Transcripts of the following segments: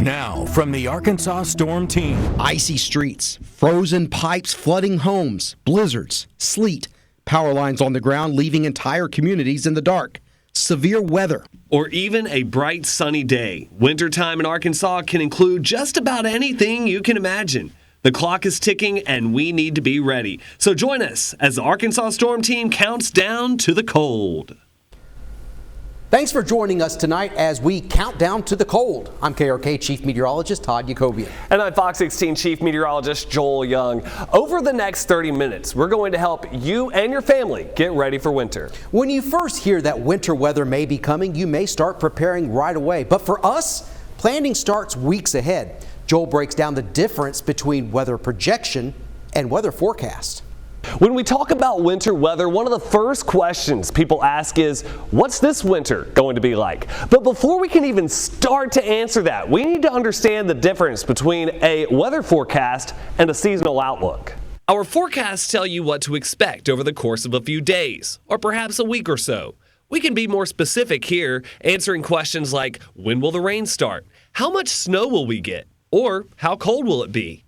Now, from the Arkansas Storm Team. Icy streets, frozen pipes flooding homes, blizzards, sleet, power lines on the ground leaving entire communities in the dark, severe weather. Or even a bright sunny day. Wintertime in Arkansas can include just about anything you can imagine. The clock is ticking and we need to be ready. So join us as the Arkansas Storm Team counts down to the cold. Thanks for joining us tonight as we count down to the cold. I'm KARK Chief Meteorologist Todd Yacobian. And I'm Fox 16 Chief Meteorologist Joel Young. Over the next 30 minutes, we're going to help you and your family get ready for winter. When you first hear that winter weather may be coming, you may start preparing right away. But for us, planning starts weeks ahead. Joel breaks down the difference between weather projection and weather forecast. When we talk about winter weather, one of the first questions people ask is, what's this winter going to be like? But before we can even start to answer that, we need to understand the difference between a weather forecast and a seasonal outlook. Our forecasts tell you what to expect over the course of a few days, or perhaps a week or so. We can be more specific here, answering questions like, when will the rain start? How much snow will we get? Or how cold will it be?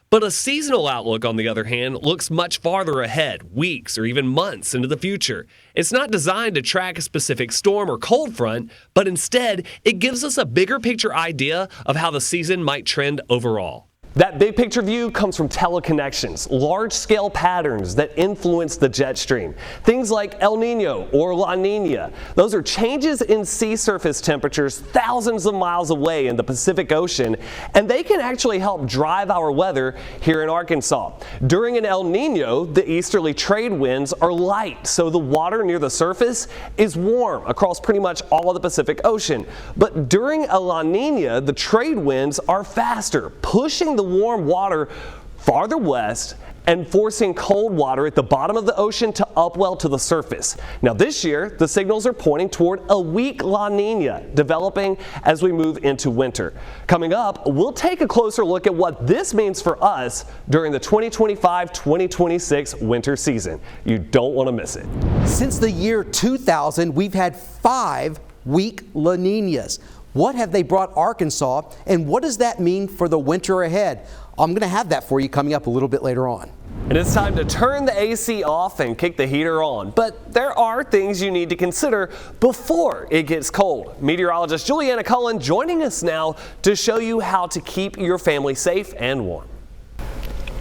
But a seasonal outlook, on the other hand, looks much farther ahead, weeks or even months into the future. It's not designed to track a specific storm or cold front, but instead, it gives us a bigger picture idea of how the season might trend overall. That big picture view comes from teleconnections, large-scale patterns that influence the jet stream. Things like El Nino or La Nina. Those are changes in sea surface temperatures thousands of miles away in the Pacific Ocean, and they can actually help drive our weather here in Arkansas. During an El Nino, the easterly trade winds are light, so the water near the surface is warm across pretty much all of the Pacific Ocean. But during a La Nina, the trade winds are faster, pushing the warm water farther west and forcing cold water at the bottom of the ocean to upwell to the surface. Now this year, the signals are pointing toward a weak La Nina developing as we move into winter. Coming up, we'll take a closer look at what this means for us during the 2025-2026 winter season. You don't want to miss it. Since the year 2000, we've had 5 weak La Ninas. What have they brought Arkansas, and what does that mean for the winter ahead? I'm going to have that for you coming up a little bit later on. And it's time to turn the AC off and kick the heater on. But there are things you need to consider before it gets cold. Meteorologist Juliana Cullen joining us now to show you how to keep your family safe and warm.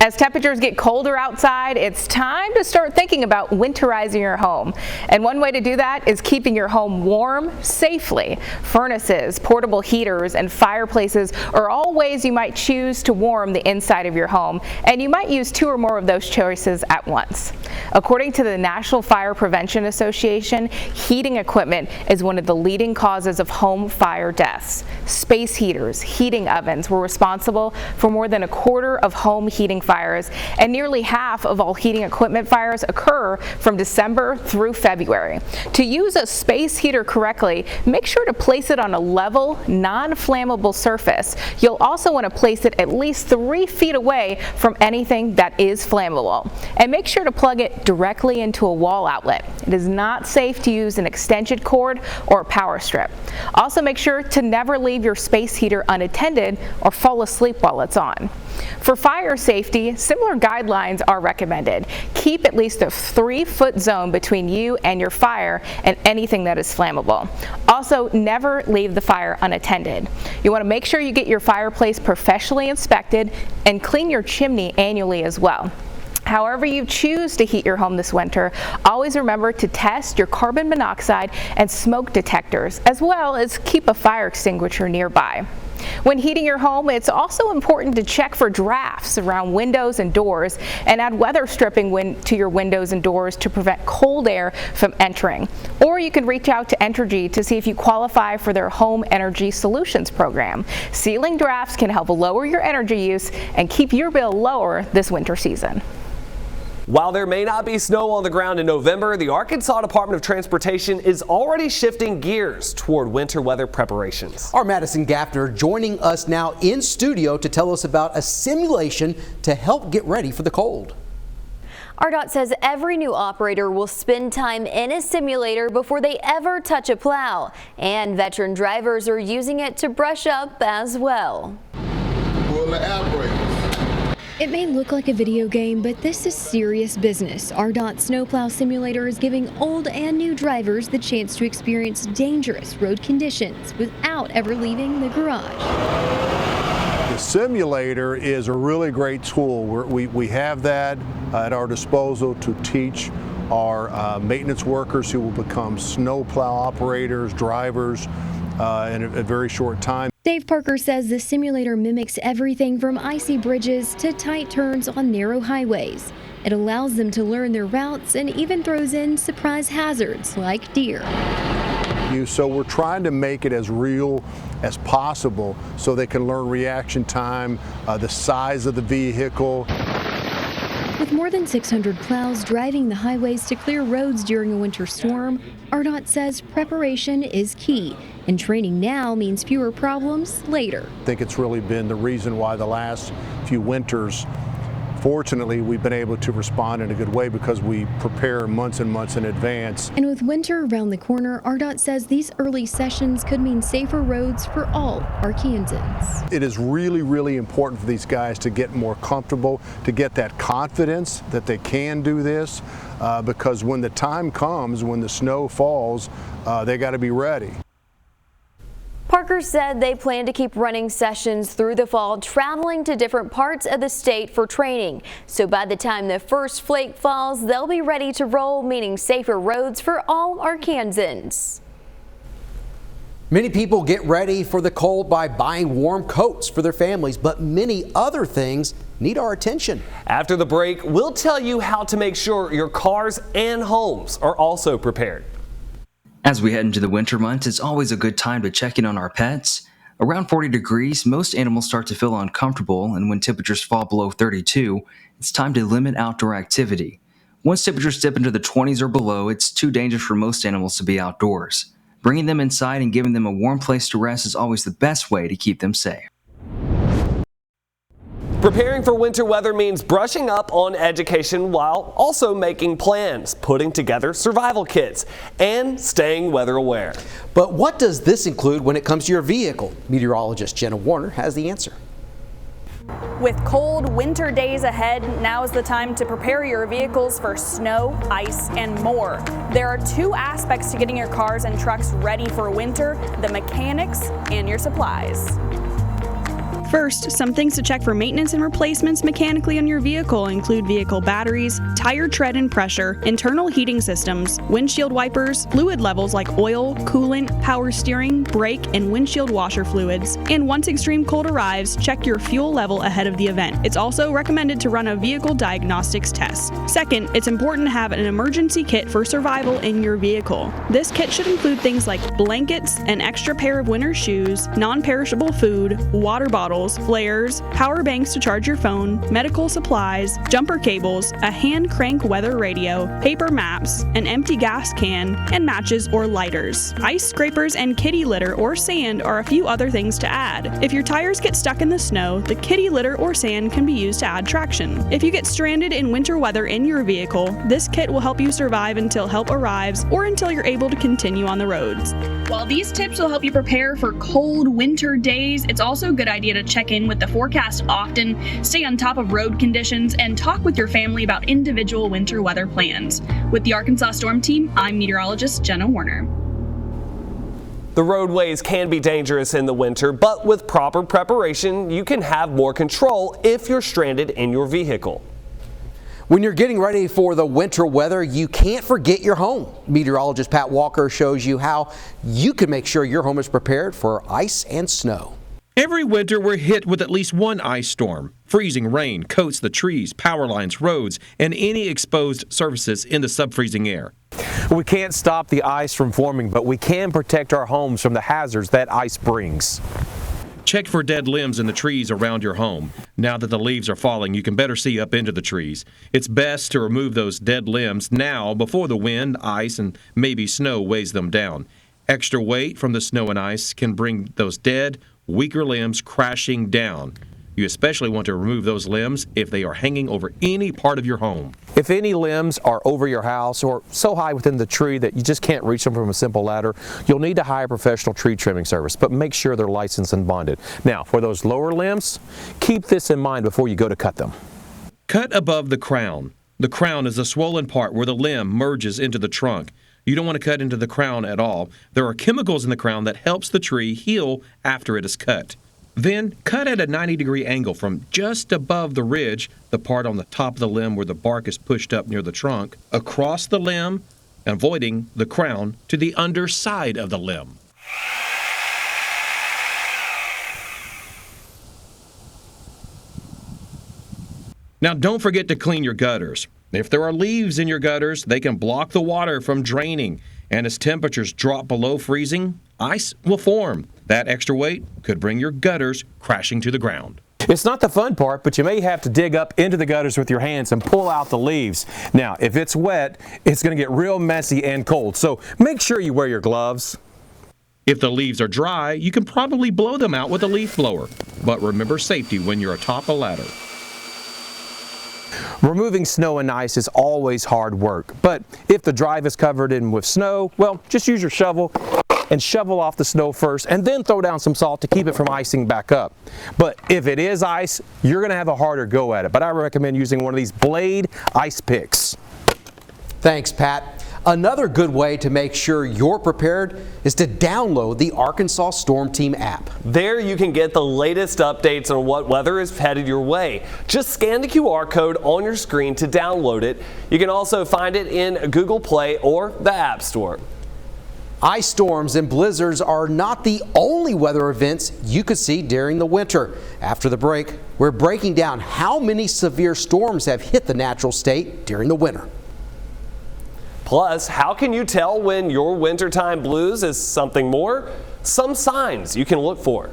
As temperatures get colder outside, it's time to start thinking about winterizing your home. And one way to do that is keeping your home warm safely. Furnaces, portable heaters, and fireplaces are all ways you might choose to warm the inside of your home, and you might use 2 or more of those choices at once. According to the National Fire Prevention Association, heating equipment is one of the leading causes of home fire deaths. Space heaters, heating ovens were responsible for more than 1/4 of home heating fires, and nearly half of all heating equipment fires occur from December through February. To use a space heater correctly, make sure to place it on a level, non-flammable surface. You'll also want to place it at least 3 feet away from anything that is flammable. And make sure to plug it directly into a wall outlet. It is not safe to use an extension cord or a power strip. Also, make sure to never leave your space heater unattended or fall asleep while it's on. For fire safety, similar guidelines are recommended. Keep at least a 3-foot zone between you and your fire and anything that is flammable. Also, never leave the fire unattended. You want to make sure you get your fireplace professionally inspected and clean your chimney annually as well. However you choose to heat your home this winter, always remember to test your carbon monoxide and smoke detectors, as well as keep a fire extinguisher nearby. When heating your home, it's also important to check for drafts around windows and doors and add weather stripping to your windows and doors to prevent cold air from entering. Or you can reach out to Entergy to see if you qualify for their Home Energy Solutions program. Sealing drafts can help lower your energy use and keep your bill lower this winter season. While there may not be snow on the ground in November, the Arkansas Department of Transportation is already shifting gears toward winter weather preparations. Our Madison Gaffner joining us now in studio to tell us about a simulation to help get ready for the cold. RDOT says every new operator will spend time in a simulator before they ever touch a plow, and veteran drivers are using it to brush up as well. It may look like a video game, but this is serious business. RDOT Snowplow Simulator is giving old and new drivers the chance to experience dangerous road conditions without ever leaving the garage. The simulator is a really great tool. We have that at our disposal to teach our maintenance workers who will become snowplow operators, drivers in a very short time. Dave Parker says the simulator mimics everything from icy bridges to tight turns on narrow highways. It allows them to learn their routes and even throws in surprise hazards like deer. So we're trying to make it as real as possible so they can learn reaction time, the size of the vehicle. With more than 600 plows driving the highways to clear roads during a winter storm, RDOT says preparation is key, and training now means fewer problems later. I think it's really been the reason why the last few winters, fortunately, we've been able to respond in a good way because we prepare months and months in advance. And with winter around the corner, RDOT says these early sessions could mean safer roads for all Arkansans. It is really, really important for these guys to get more comfortable, to get that confidence that they can do this, because when the time comes, when the snow falls, they got to be ready. Parker said they plan to keep running sessions through the fall, traveling to different parts of the state for training. So by the time the first flake falls, they'll be ready to roll, meaning safer roads for all Arkansans. Many people get ready for the cold by buying warm coats for their families, but many other things need our attention. After the break, we'll tell you how to make sure your cars and homes are also prepared. As we head into the winter months, it's always a good time to check in on our pets. Around 40 degrees, most animals start to feel uncomfortable, and when temperatures fall below 32, it's time to limit outdoor activity. Once temperatures dip into the 20s or below, it's too dangerous for most animals to be outdoors. Bringing them inside and giving them a warm place to rest is always the best way to keep them safe. Preparing for winter weather means brushing up on education while also making plans, putting together survival kits, and staying weather aware. But what does this include when it comes to your vehicle? Meteorologist Jenna Warner has the answer. With cold winter days ahead, now is the time to prepare your vehicles for snow, ice, and more. There are two aspects to getting your cars and trucks ready for winter: the mechanics and your supplies. First, some things to check for maintenance and replacements mechanically on your vehicle include vehicle batteries, tire tread and pressure, internal heating systems, windshield wipers, fluid levels like oil, coolant, power steering, brake, and windshield washer fluids. And once extreme cold arrives, check your fuel level ahead of the event. It's also recommended to run a vehicle diagnostics test. Second, it's important to have an emergency kit for survival in your vehicle. This kit should include things like blankets, an extra pair of winter shoes, non-perishable food, water bottles, flares, power banks to charge your phone, medical supplies, jumper cables, a hand crank weather radio, paper maps, an empty gas can, and matches or lighters. Ice scrapers and kitty litter or sand are a few other things to add. If your tires get stuck in the snow, the kitty litter or sand can be used to add traction. If you get stranded in winter weather in your vehicle, this kit will help you survive until help arrives or until you're able to continue on the roads. While these tips will help you prepare for cold winter days, it's also a good idea to check in with the forecast often, stay on top of road conditions, and talk with your family about individual winter weather plans. With the Arkansas Storm Team, I'm meteorologist Jenna Warner. The roadways can be dangerous in the winter, but with proper preparation, you can have more control if you're stranded in your vehicle. When you're getting ready for the winter weather, you can't forget your home. Meteorologist Pat Walker shows you how you can make sure your home is prepared for ice and snow. Every winter, we're hit with at least one ice storm. Freezing rain coats the trees, power lines, roads, and any exposed surfaces in the sub-freezing air. We can't stop the ice from forming, but we can protect our homes from the hazards that ice brings. Check for dead limbs in the trees around your home. Now that the leaves are falling, you can better see up into the trees. It's best to remove those dead limbs now before the wind, ice, and maybe snow weighs them down. Extra weight from the snow and ice can bring those dead, weaker limbs crashing down. You especially want to remove those limbs if they are hanging over any part of your home. If any limbs are over your house or so high within the tree that you just can't reach them from a simple ladder, you'll need to hire a professional tree trimming service, but make sure they're licensed and bonded. Now, for those lower limbs, keep this in mind before you go to cut them. Cut above the crown. The crown is the swollen part where the limb merges into the trunk. You don't want to cut into the crown at all. There are chemicals in the crown that helps the tree heal after it is cut. Then cut at a 90-degree angle from just above the ridge, the part on the top of the limb where the bark is pushed up near the trunk, across the limb, avoiding the crown to the underside of the limb. Now don't forget to clean your gutters. If there are leaves in your gutters, they can block the water from draining, and as temperatures drop below freezing, ice will form. That extra weight could bring your gutters crashing to the ground. It's not the fun part, but you may have to dig up into the gutters with your hands and pull out the leaves. Now, if it's wet, it's going to get real messy and cold, so make sure you wear your gloves. If the leaves are dry, you can probably blow them out with a leaf blower, but remember safety when you're atop a ladder. Removing snow and ice is always hard work, but if the drive is covered in with snow, well, just use your shovel and shovel off the snow first and then throw down some salt to keep it from icing back up. But if it is ice, you're going to have a harder go at it, but I recommend using one of these blade ice picks. Thanks, Pat. Another good way to make sure you're prepared is to download the Arkansas Storm Team app. There you can get the latest updates on what weather is headed your way. Just scan the QR code on your screen to download it. You can also find it in Google Play or the App Store. Ice storms and blizzards are not the only weather events you could see during the winter. After the break, we're breaking down how many severe storms have hit the natural state during the winter. Plus, how can you tell when your wintertime blues is something more? Some signs you can look for.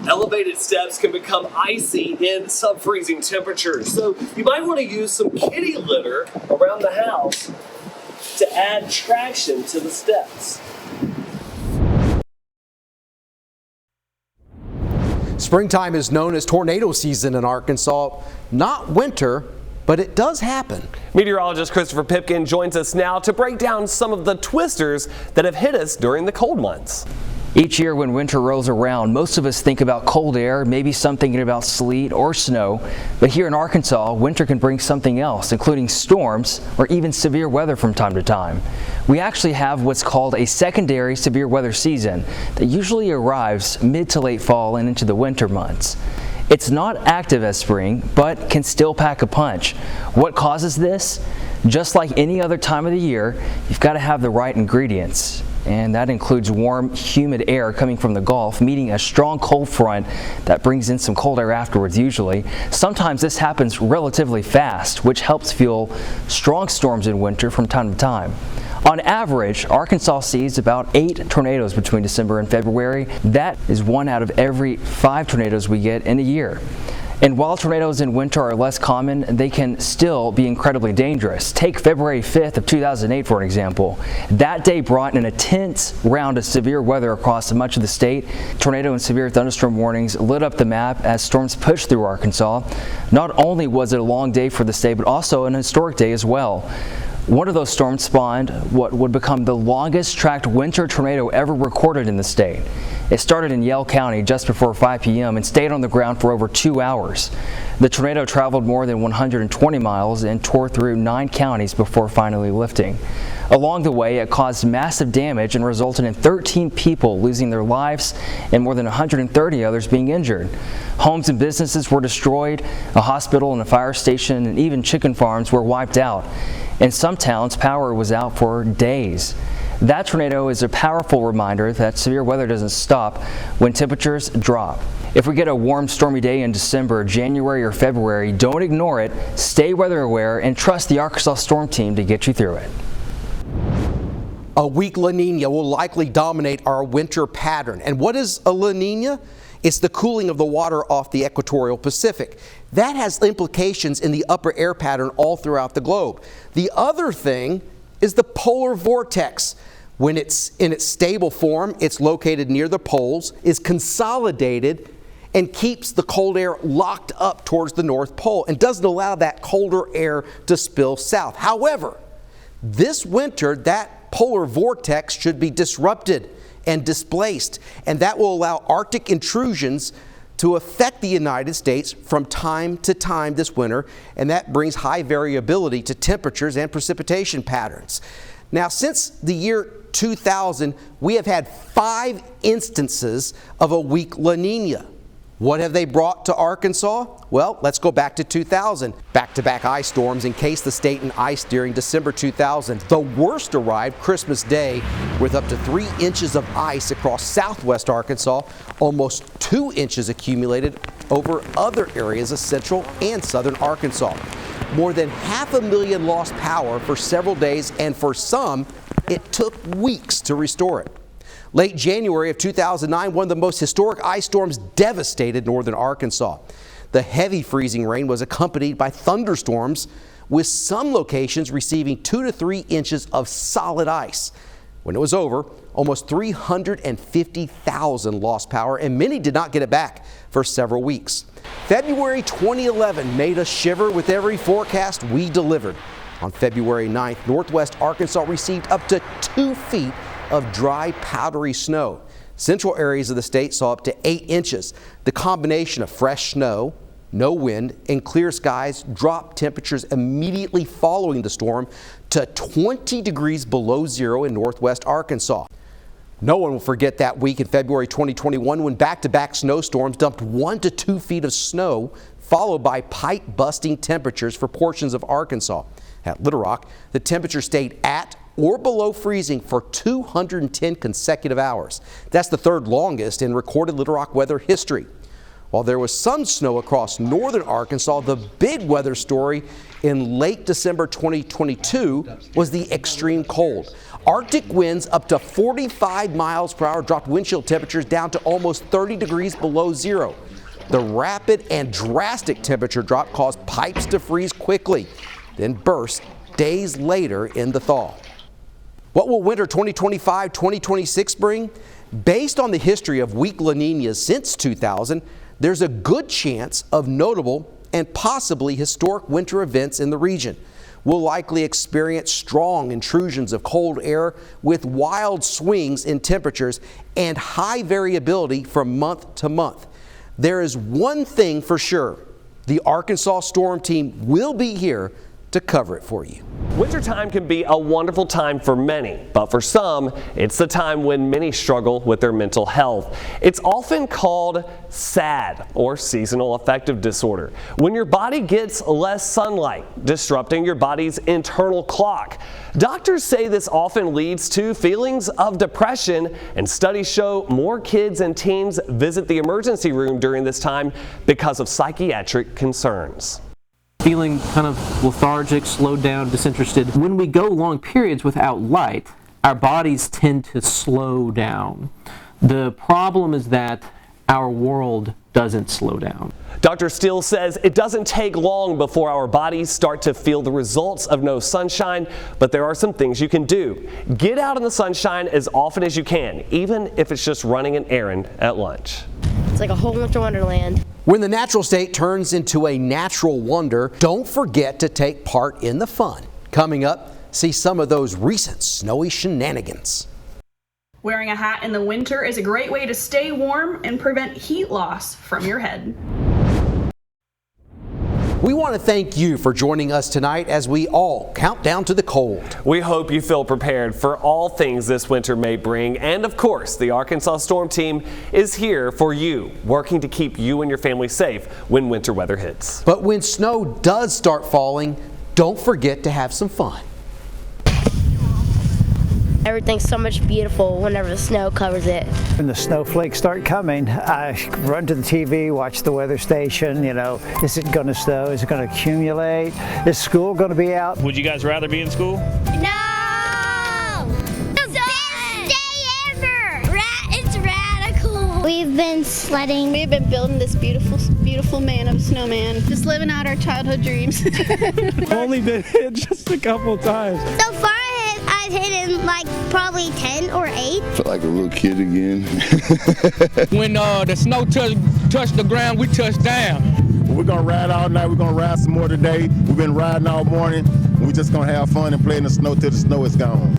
Elevated steps can become icy in sub-freezing temperatures, so you might want to use some kitty litter around the house to add traction to the steps. Springtime is known as tornado season in Arkansas, not winter, but it does happen. Meteorologist Christopher Pipkin joins us now to break down some of the twisters that have hit us during the cold months. Each year when winter rolls around, most of us think about cold air, maybe some thinking about sleet or snow. But here in Arkansas, winter can bring something else, including storms or even severe weather from time to time. We actually have what's called a secondary severe weather season that usually arrives mid to late fall and into the winter months. It's not active as spring, but can still pack a punch. What causes this? Just like any other time of the year, you've got to have the right ingredients. And that includes warm, humid air coming from the Gulf, meeting a strong cold front that brings in some cold air afterwards usually. Sometimes this happens relatively fast, which helps fuel strong storms in winter from time to time. On average, Arkansas sees about 8 tornadoes between December and February. That is 1 out of every 5 tornadoes we get in a year. And while tornadoes in winter are less common, they can still be incredibly dangerous. Take February 5th of 2008 for an example. That day brought an intense round of severe weather across much of the state. Tornado and severe thunderstorm warnings lit up the map as storms pushed through Arkansas. Not only was it a long day for the state, but also an historic day as well. One of those storms spawned what would become the longest tracked winter tornado ever recorded in the state. It started in Yell County just before 5 p.m. and stayed on the ground for over 2 hours. The tornado traveled more than 120 miles and tore through 9 counties before finally lifting. Along the way, it caused massive damage and resulted in 13 people losing their lives and more than 130 others being injured. Homes and businesses were destroyed, a hospital and a fire station and even chicken farms were wiped out. In some towns, power was out for days. That tornado is a powerful reminder that severe weather doesn't stop when temperatures drop. If we get a warm, stormy day in December, January, or February, don't ignore it, stay weather aware, and trust the Arkansas Storm Team to get you through it. A weak La Nina will likely dominate our winter pattern. And what is a La Nina? It's the cooling of the water off the equatorial Pacific. That has implications in the upper air pattern all throughout the globe. The other thing is the polar vortex. When it's in its stable form, it's located near the poles, is consolidated, and keeps the cold air locked up towards the North Pole and doesn't allow that colder air to spill south. However, this winter, that polar vortex should be disrupted and displaced, and that will allow Arctic intrusions to affect the United States from time to time this winter, and that brings high variability to temperatures and precipitation patterns. Now, since the year 2000, we have had 5 instances of a weak La Nina. What have they brought to Arkansas? Well, let's go back to 2000. Back-to-back ice storms encased the state in ice during December 2000. The worst arrived Christmas Day with up to 3 inches of ice across southwest Arkansas, almost 2 inches accumulated over other areas of central and southern Arkansas. More than 500,000 lost power for several days, and for some, it took weeks to restore it. Late January of 2009, one of the most historic ice storms devastated northern Arkansas. The heavy freezing rain was accompanied by thunderstorms, with some locations receiving 2 to 3 inches of solid ice. When it was over, almost 350,000 lost power, and many did not get it back for several weeks. February 2011 made us shiver with every forecast we delivered. On February 9th, northwest Arkansas received up to 2 feet of dry, powdery snow. Central areas of the state saw up to 8 inches. The combination of fresh snow, no wind, and clear skies dropped temperatures immediately following the storm to 20 degrees below zero in northwest Arkansas. No one will forget that week in February 2021 when back-to-back snowstorms dumped 1 to 2 feet of snow, followed by pipe-busting temperatures for portions of Arkansas. At Little Rock, the temperature stayed at or below freezing for 210 consecutive hours. That's the third longest in recorded Little Rock weather history. While there was some snow across northern Arkansas, the big weather story in late December 2022 was the extreme cold. Arctic winds up to 45 miles per hour dropped wind chill temperatures down to almost 30 degrees below zero. The rapid and drastic temperature drop caused pipes to freeze quickly, then burst days later in the thaw. What will winter 2025-2026 bring? Based on the history of weak La Ninas since 2000, there's a good chance of notable and possibly historic winter events in the region. We'll likely experience strong intrusions of cold air with wild swings in temperatures and high variability from month to month. There is one thing for sure: the Arkansas Storm Team will be here to cover it for you. Wintertime can be a wonderful time for many, but for some, it's the time when many struggle with their mental health. It's often called SAD, or seasonal affective disorder, when your body gets less sunlight, disrupting your body's internal clock. Doctors say this often leads to feelings of depression, and studies show more kids and teens visit the emergency room during this time because of psychiatric concerns. Feeling kind of lethargic, slowed down, disinterested. When we go long periods without light, our bodies tend to slow down. The problem is that our world doesn't slow down. Dr. Steele says it doesn't take long before our bodies start to feel the results of no sunshine, but there are some things you can do. Get out in the sunshine as often as you can, even if it's just running an errand at lunch. It's like a whole winter wonderland. When the natural state turns into a natural wonder, don't forget to take part in the fun. Coming up, see some of those recent snowy shenanigans. Wearing a hat in the winter is a great way to stay warm and prevent heat loss from your head. We want to thank you for joining us tonight as we all count down to the cold. We hope you feel prepared for all things this winter may bring, and of course, the Arkansas Storm Team is here for you, working to keep you and your family safe when winter weather hits. But when snow does start falling, don't forget to have some fun. Everything's so much beautiful whenever the snow covers it. When the snowflakes start coming, I run to the TV, watch the weather station. You know, is it going to snow? Is it going to accumulate? Is school going to be out? Would you guys rather be in school? No! The best day ever! It's radical! We've been sledding. We've been building this beautiful man of a snowman. Just living out our childhood dreams. Only been hit just a couple times. So far, I've hit him like probably 10 or 8. Felt like a little kid again. When the snow touch touch the ground, we touch down. We're gonna ride all night. We're gonna ride some more today. We've been riding all morning. We're just gonna have fun and play in the snow till the snow is gone.